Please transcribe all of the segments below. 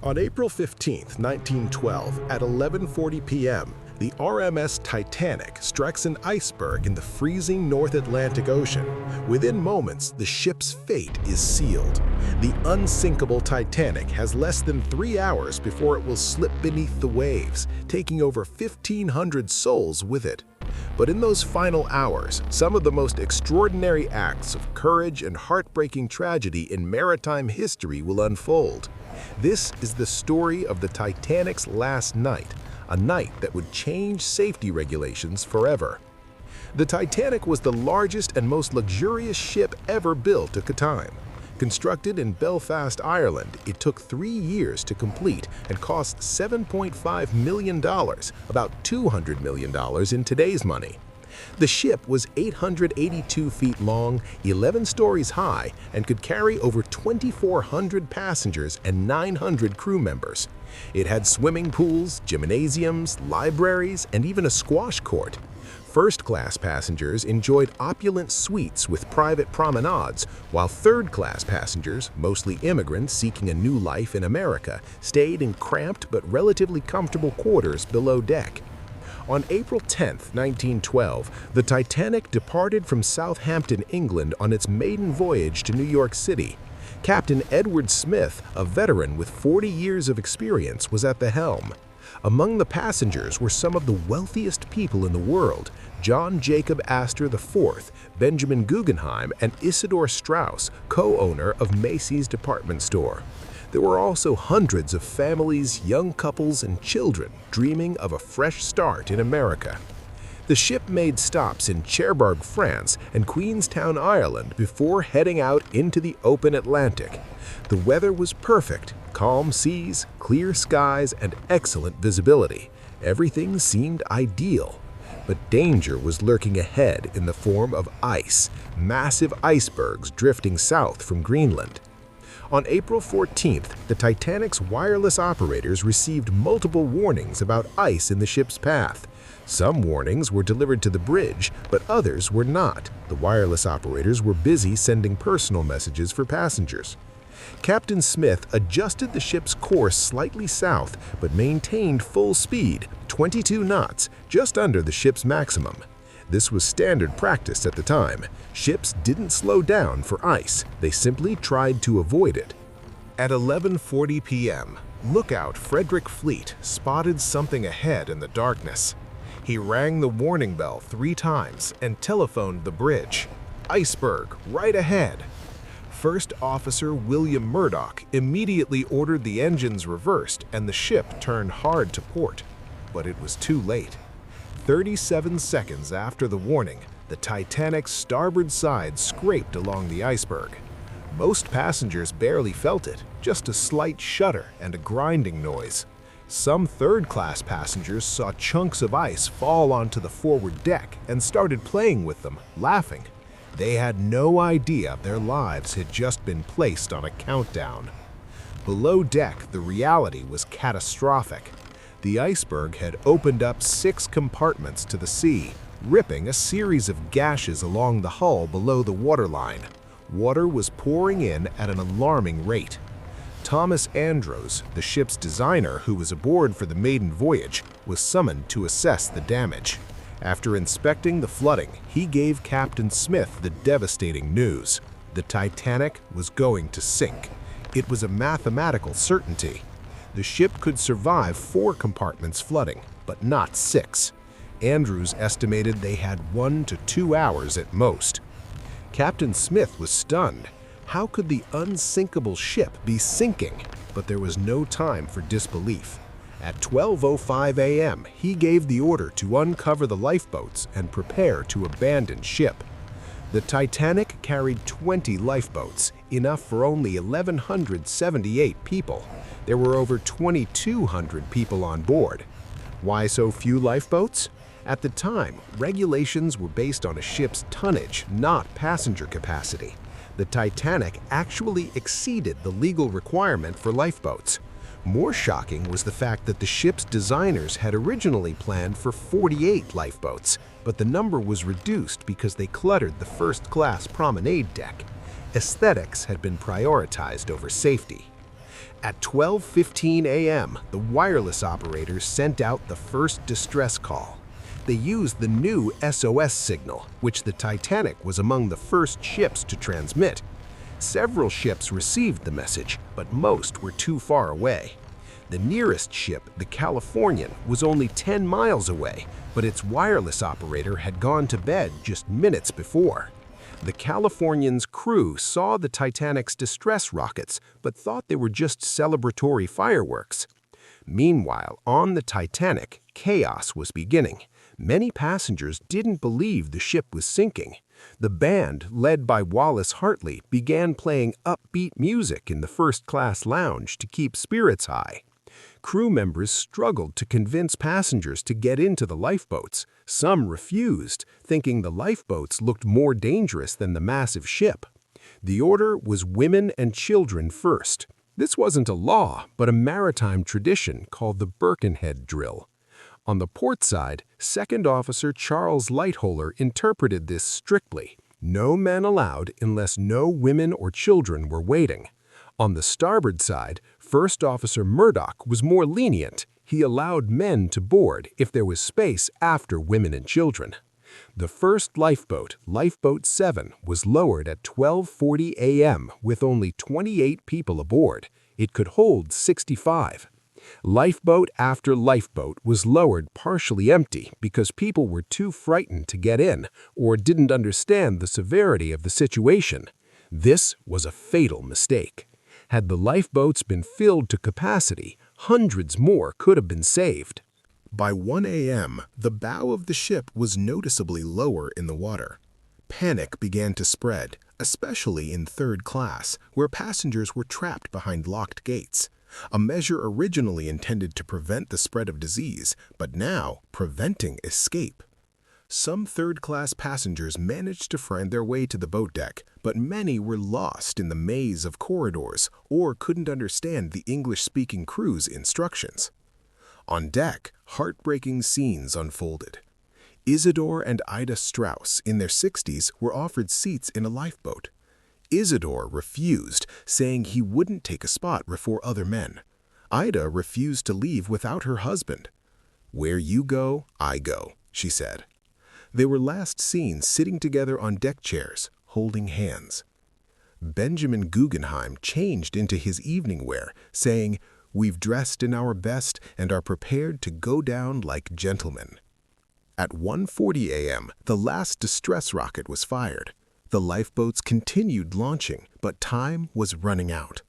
On April 15, 1912, at 11:40 p.m., the RMS Titanic strikes an iceberg in the freezing North Atlantic Ocean. Within moments, the ship's fate is sealed. The unsinkable Titanic has less than 3 hours before it will slip beneath the waves, taking over 1,500 souls with it. But in those final hours, some of the most extraordinary acts of courage and heartbreaking tragedy in maritime history will unfold. This is the story of the Titanic's last night, a night that would change safety regulations forever. The Titanic was the largest and most luxurious ship ever built at the time. Constructed in Belfast, Ireland, it took 3 years to complete and cost $7.5 million, about $200 million in today's money. The ship was 882 feet long, 11 stories high, and could carry over 2,400 passengers and 900 crew members. It had swimming pools, gymnasiums, libraries, and even a squash court. First-class passengers enjoyed opulent suites with private promenades, while third-class passengers, mostly immigrants seeking a new life in America, stayed in cramped but relatively comfortable quarters below deck. On April 10, 1912, the Titanic departed from Southampton, England on its maiden voyage to New York City. Captain Edward Smith, a veteran with 40 years of experience, was at the helm. Among the passengers were some of the wealthiest people in the world: John Jacob Astor IV, Benjamin Guggenheim, and Isidor Straus, co-owner of Macy's department store. There were also hundreds of families, young couples, and children dreaming of a fresh start in America. The ship made stops in Cherbourg, France, and Queenstown, Ireland before heading out into the open Atlantic. The weather was perfect: calm seas, clear skies, and excellent visibility. Everything seemed ideal. But danger was lurking ahead in the form of ice, massive icebergs drifting south from Greenland. On April 14th, the Titanic's wireless operators received multiple warnings about ice in the ship's path. Some warnings were delivered to the bridge, but others were not. The wireless operators were busy sending personal messages for passengers. Captain Smith adjusted the ship's course slightly south, but maintained full speed, 22 knots, just under the ship's maximum. This was standard practice at the time. Ships didn't slow down for ice, they simply tried to avoid it. At 11:40 p.m., lookout Frederick Fleet spotted something ahead in the darkness. He rang the warning bell 3 times and telephoned the bridge. "Iceberg, right ahead." First Officer William Murdoch immediately ordered the engines reversed and the ship turned hard to port. But it was too late. 37 seconds after the warning, the Titanic's starboard side scraped along the iceberg. Most passengers barely felt it, just a slight shudder and a grinding noise. Some third-class passengers saw chunks of ice fall onto the forward deck and started playing with them, laughing. They had no idea their lives had just been placed on a countdown. Below deck, the reality was catastrophic. The iceberg had opened up 6 compartments to the sea, ripping a series of gashes along the hull below the waterline. Water was pouring in at an alarming rate. Thomas Andrews, the ship's designer who was aboard for the maiden voyage, was summoned to assess the damage. After inspecting the flooding, he gave Captain Smith the devastating news: the Titanic was going to sink. It was a mathematical certainty. The ship could survive 4 compartments flooding, but not 6. Andrews estimated they had 1 to 2 hours at most. Captain Smith was stunned. How could the unsinkable ship be sinking? But there was no time for disbelief. At 12:05 a.m., he gave the order to uncover the lifeboats and prepare to abandon ship. The Titanic carried 20 lifeboats, enough for only 1,178 people. There were over 2,200 people on board. Why so few lifeboats? At the time, regulations were based on a ship's tonnage, not passenger capacity. The Titanic actually exceeded the legal requirement for lifeboats. More shocking was the fact that the ship's designers had originally planned for 48 lifeboats, but the number was reduced because they cluttered the first-class promenade deck. Aesthetics had been prioritized over safety. At 12:15 a.m., the wireless operators sent out the first distress call. They used the new SOS signal, which the Titanic was among the first ships to transmit. Several ships received the message, but most were too far away. The nearest ship, the Californian, was only 10 miles away, but its wireless operator had gone to bed just minutes before. The Californian's crew saw the Titanic's distress rockets, but thought they were just celebratory fireworks. Meanwhile, on the Titanic, chaos was beginning. Many passengers didn't believe the ship was sinking. The band, led by Wallace Hartley, began playing upbeat music in the first-class lounge to keep spirits high. Crew members struggled to convince passengers to get into the lifeboats. Some refused, thinking the lifeboats looked more dangerous than the massive ship. The order was women and children first. This wasn't a law, but a maritime tradition called the Birkenhead drill. On the port side, Second Officer Charles Lightoller interpreted this strictly. No men allowed unless no women or children were waiting. On the starboard side, First Officer Murdoch was more lenient. He allowed men to board if there was space after women and children. The first lifeboat, Lifeboat 7, was lowered at 12:40 a.m. with only 28 people aboard. It could hold 65. Lifeboat after lifeboat was lowered partially empty because people were too frightened to get in or didn't understand the severity of the situation. This was a fatal mistake. Had the lifeboats been filled to capacity, hundreds more could have been saved. By 1 a.m., the bow of the ship was noticeably lower in the water. Panic began to spread, especially in third class, where passengers were trapped behind locked gates. A measure originally intended to prevent the spread of disease, but now preventing escape. Some third-class passengers managed to find their way to the boat deck, but many were lost in the maze of corridors or couldn't understand the English-speaking crew's instructions. On deck, heartbreaking scenes unfolded. Isidore and Ida Strauss, in their 60s, were offered seats in a lifeboat. Isidore refused, saying he wouldn't take a spot before other men. Ida refused to leave without her husband. "Where you go, I go," she said. They were last seen sitting together on deck chairs, holding hands. Benjamin Guggenheim changed into his evening wear, saying, "We've dressed in our best and are prepared to go down like gentlemen." At 1:40 a.m., the last distress rocket was fired. The lifeboats continued launching, but time was running out.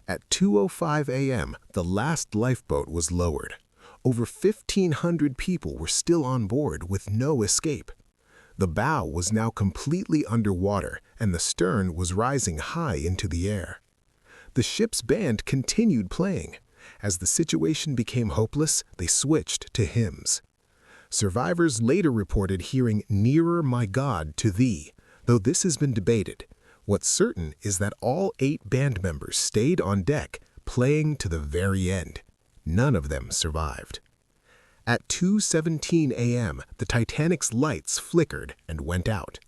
At 2:05 a.m., the last lifeboat was lowered. Over 1,500 people were still on board with no escape. The bow was now completely underwater, and the stern was rising high into the air. The ship's band continued playing. As the situation became hopeless, they switched to hymns. Survivors later reported hearing "Nearer, My God, to Thee," though this has been debated. What's certain is that all 8 band members stayed on deck, playing to the very end. None of them survived. At 2:17 a.m., the Titanic's lights flickered and went out.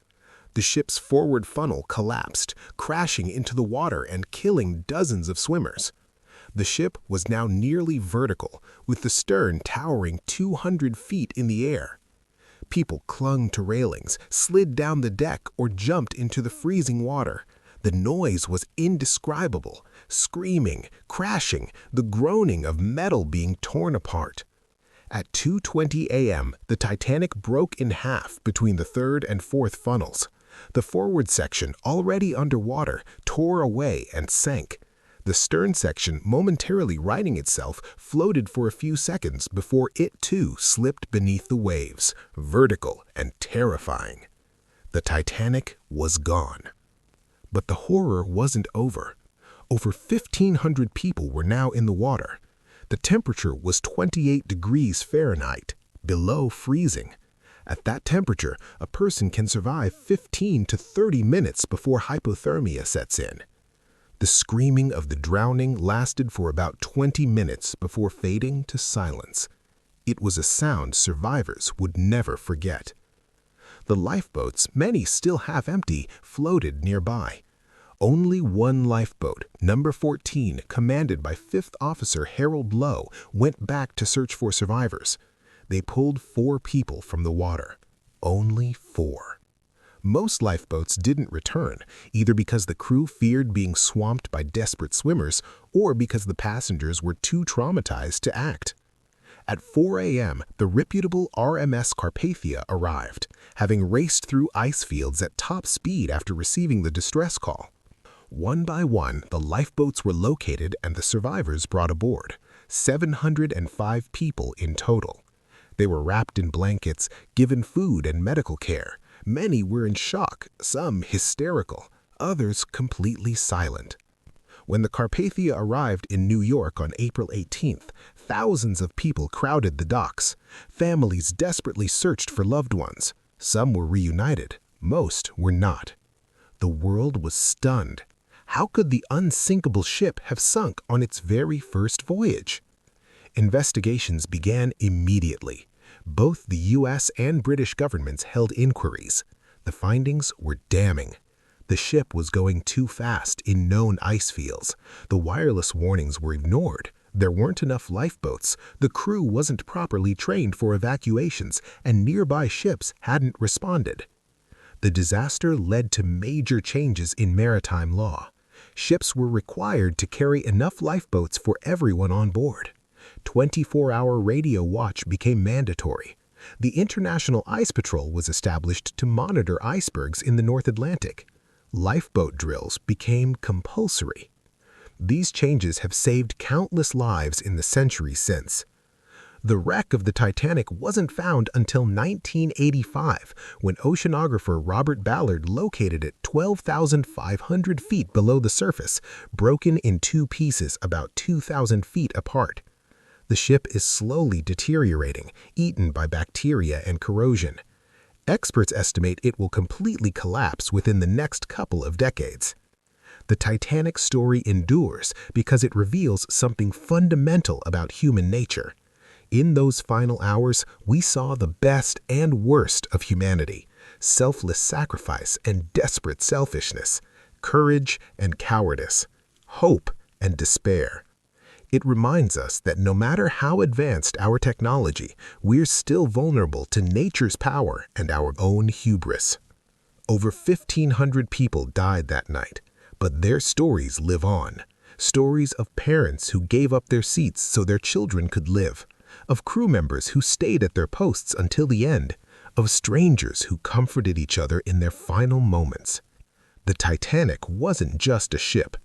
The ship's forward funnel collapsed, crashing into the water and killing dozens of swimmers. The ship was now nearly vertical, with the stern towering 200 feet in the air. People clung to railings, slid down the deck, or jumped into the freezing water. The noise was indescribable, screaming, crashing, the groaning of metal being torn apart. At 2:20 a.m., the Titanic broke in half between the third and fourth funnels. The forward section, already underwater, tore away and sank. The stern section, momentarily righting itself, floated for a few seconds before it too slipped beneath the waves, vertical and terrifying. The Titanic was gone. But the horror wasn't over. Over 1,500 people were now in the water. The temperature was 28 degrees Fahrenheit, below freezing. At that temperature, a person can survive 15 to 30 minutes before hypothermia sets in. The screaming of the drowning lasted for about 20 minutes before fading to silence. It was a sound survivors would never forget. The lifeboats, many still half empty, floated nearby. Only one lifeboat, number 14, commanded by 5th Officer Harold Lowe, went back to search for survivors. They pulled 4 people from the water. Only 4. Most lifeboats didn't return, either because the crew feared being swamped by desperate swimmers or because the passengers were too traumatized to act. At 4 a.m., the reputable RMS Carpathia arrived, having raced through ice fields at top speed after receiving the distress call. One by one, the lifeboats were located and the survivors brought aboard, 705 people in total. They were wrapped in blankets, given food and medical care. Many were in shock, some hysterical, others completely silent. When the Carpathia arrived in New York on April 18th, thousands of people crowded the docks. Families desperately searched for loved ones. Some were reunited, most were not. The world was stunned. How could the unsinkable ship have sunk on its very first voyage? Investigations began immediately. Both the U.S. and British governments held inquiries. The findings were damning. The ship was going too fast in known ice fields. The wireless warnings were ignored. There weren't enough lifeboats. The crew wasn't properly trained for evacuations, and nearby ships hadn't responded. The disaster led to major changes in maritime law. Ships were required to carry enough lifeboats for everyone on board. 24-hour radio watch became mandatory. The International Ice Patrol was established to monitor icebergs in the North Atlantic. Lifeboat drills became compulsory. These changes have saved countless lives in the centuries since. The wreck of the Titanic wasn't found until 1985, when oceanographer Robert Ballard located it 12,500 feet below the surface, broken in 2 pieces about 2,000 feet apart. The ship is slowly deteriorating, eaten by bacteria and corrosion. Experts estimate it will completely collapse within the next couple of decades. The Titanic story endures because it reveals something fundamental about human nature. In those final hours, we saw the best and worst of humanity: selfless sacrifice and desperate selfishness, courage and cowardice, hope and despair. It reminds us that no matter how advanced our technology, we're still vulnerable to nature's power and our own hubris. Over 1,500 people died that night, but their stories live on. Stories of parents who gave up their seats so their children could live, of crew members who stayed at their posts until the end, of strangers who comforted each other in their final moments. The Titanic wasn't just a ship.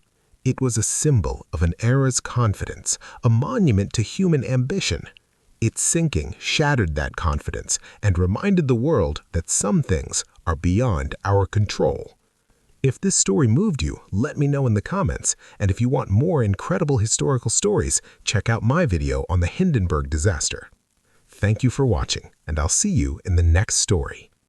It was a symbol of an era's confidence, a monument to human ambition. Its sinking shattered that confidence and reminded the world that some things are beyond our control. If this story moved you, let me know in the comments, and if you want more incredible historical stories, check out my video on the Hindenburg disaster. Thank you for watching, and I'll see you in the next story.